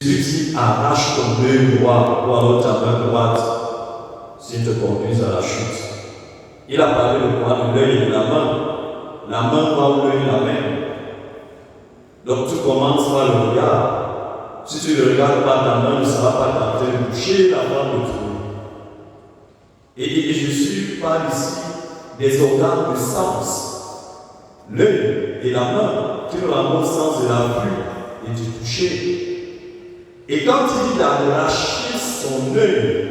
Jésus dit arrache ton œil droit ou alors ta main droite s'ils te conduisent à la chute. Il a parlé de quoi? De l'œil et de la main. La main va où l'œil l'amène. Donc tu commences par le regard. Si tu ne regardes pas ta main, ne sera pas tenté de boucher la voie de trou. Et Jésus parle ici des organes de sens. L'œil et la main qui nous renvoient au sens de la vue et du toucher. Et quand il dit d'arracher son œil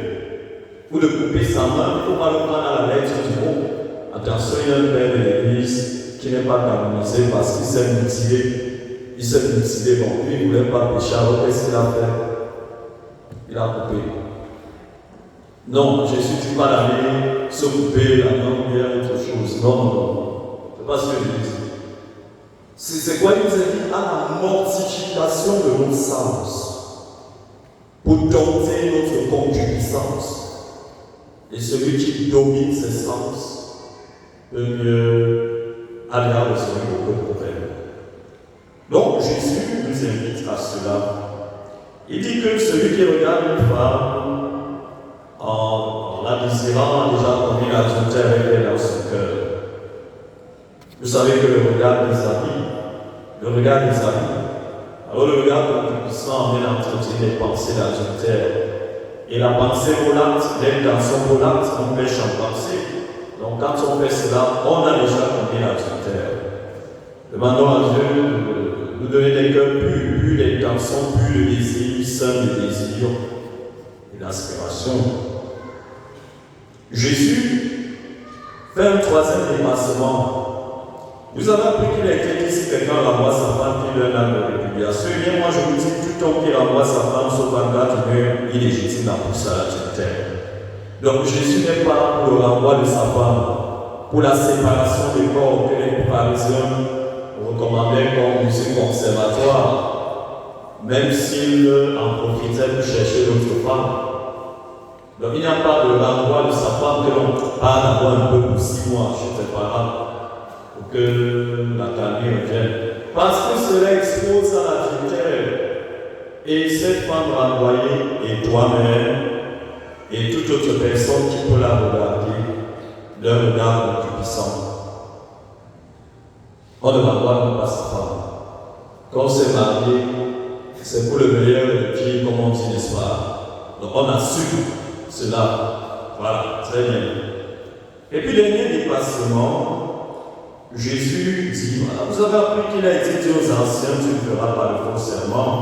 ou de couper sa main, il ne faut pas le prendre à la lettre du mot. Attention, il y a un père de l'église qui n'est pas canonisé parce qu'il s'est mutilé. Il s'est mutilé, bon, lui, il ne voulait pas pécher, alors qu'est-ce qu'il a fait? Il a coupé. Non, Jésus ne dit pas d'aller se couper la main ou bien autre chose. Non, non, non. Ce n'est pas ce que je dis. C'est quoi? Il nous invite à la mortification de nos sens pour dompter notre concupiscence. Et celui qui domine ses sens peut mieux aller à résoudre beaucoup de problèmes. Donc Jésus nous invite à cela. Il dit que celui qui regarde une femme en la désirant a déjà commis l'adultère avec elle dans son cœur. Vous savez que le regard des amis, alors le regard concupiscent vient entretenir les pensées d'adultère. Et la pensée volante, l'intention volante, on pêche en pensée. Donc quand on fait cela, on a déjà commis l'adultère. Demandons à Dieu de nous donner des cœurs purs d'intention, purs de désir, sains de désir et d'aspiration. Jésus fait un troisième dépassement. Vous avez appris qu'il a été dit si quelqu'un renvoie sa femme qu'il a un âme de répudiation. Eh bien, moi je vous dis, tout homme qui renvoie sa femme sauf en cas d'humeur illégitime la pousse à l'adultère. Donc Jésus n'est pas pour le renvoi de sa femme, pour la séparation des corps que les pharisiens recommandaient comme musée conservatoire, même s'il en profitait pour chercher d'autres femmes. Donc il n'y a pas de renvoi de sa femme que l'on parle d'abord un peu pour 6 mois chez ses parents. Que la calmie revienne. Parce que cela expose à l'adultère. Et cette femme renvoyée et toi-même et toute autre personne qui peut la regarder d'un regard concupiscent. On ne renvoie pas sa femme. Quand on s'est marié, c'est pour le meilleur et le pire, comme on dit, n'est-ce pas? Donc on assume cela. Voilà, très bien. Et puis, dernier dépassement. Jésus dit, voilà, vous avez appris qu'il a été dit aux anciens, tu ne feras pas le faux serment,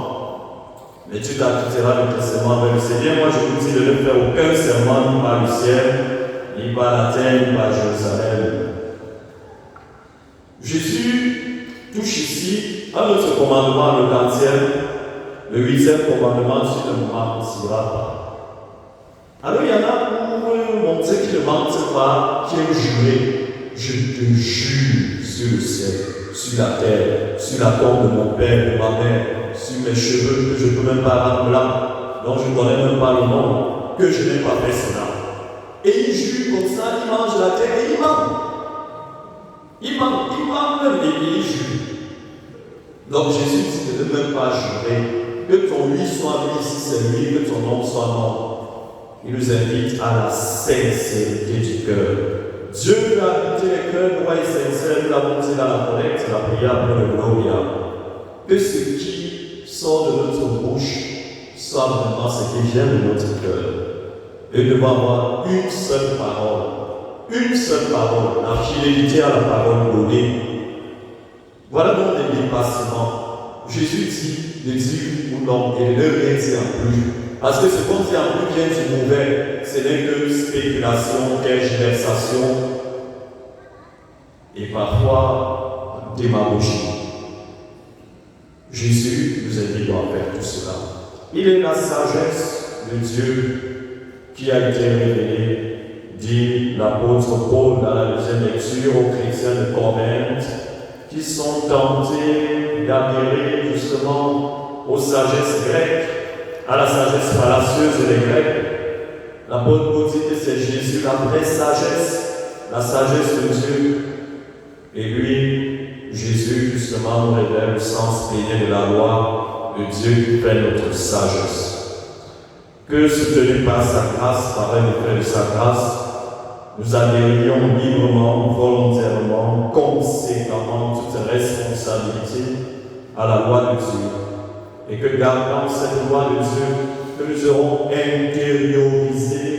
mais tu t'acquitteras de tes serments avec le Seigneur. Moi je vous dis de ne faire aucun serment, ni par le ciel, ni par la terre, ni par Jérusalem. Jésus touche ici un autre commandement, le 40e, le 8e commandement, tu ne mentiras pas. Alors il y en a pour montrer qu'il ne mentent pas, qui est juré. Je te jure sur le ciel, sur la terre, sur la tombe de mon père, de ma mère, sur mes cheveux que je ne peux même pas rendre blancs, dont je ne connais même pas le nom, que je n'ai pas fait cela. Et il jure comme ça, il mange la terre et il ment. Il ment même et il jure. Donc Jésus dit de ne même pas jurer, que ton oui soit oui si c'est oui, que ton non soit non. Il nous invite à la sincérité du cœur. Dieu veut habiter les cœurs droits et sincères, nous l'avons dit dans la collecte, la prière pour le Gloria. Que ce qui sort de notre bouche soit vraiment ce qui vient de notre cœur. Et nous devons avoir une seule parole, la fidélité à la parole donnée. Voilà donc les dépassements. Jésus dit de dire ou non et de ne rien dire en plus. Parce que ce qu'on dit en plus vient du mauvais, ce n'est que spéculation, tergiversation et parfois démagogie. Jésus nous invite à faire tout cela. Il est la sagesse de Dieu qui a été révélée, dit l'apôtre Paul dans la deuxième lecture aux chrétiens de Corinthe, qui sont tentés d'adhérer justement aux sagesses grecques, à la sagesse fallacieuse des Grecs. L'apôtre Paul dit que c'est Jésus la vraie sagesse, la sagesse de Dieu. Et lui, Jésus, justement, nous révèle le sens plein de la loi, de Dieu qui fait notre sagesse. Que, soutenus par sa grâce, par l'effet de sa grâce, nous adhérions librement, volontairement, conséquemment toute responsabilité à la loi de Dieu. Et que gardant cette loi de Dieu, que nous aurons intériorisé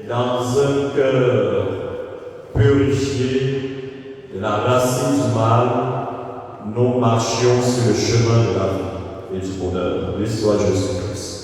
dans un cœur purifié de la racine du mal, nous marchions sur le chemin de la vie et du bonheur. Béni soit Jésus-Christ.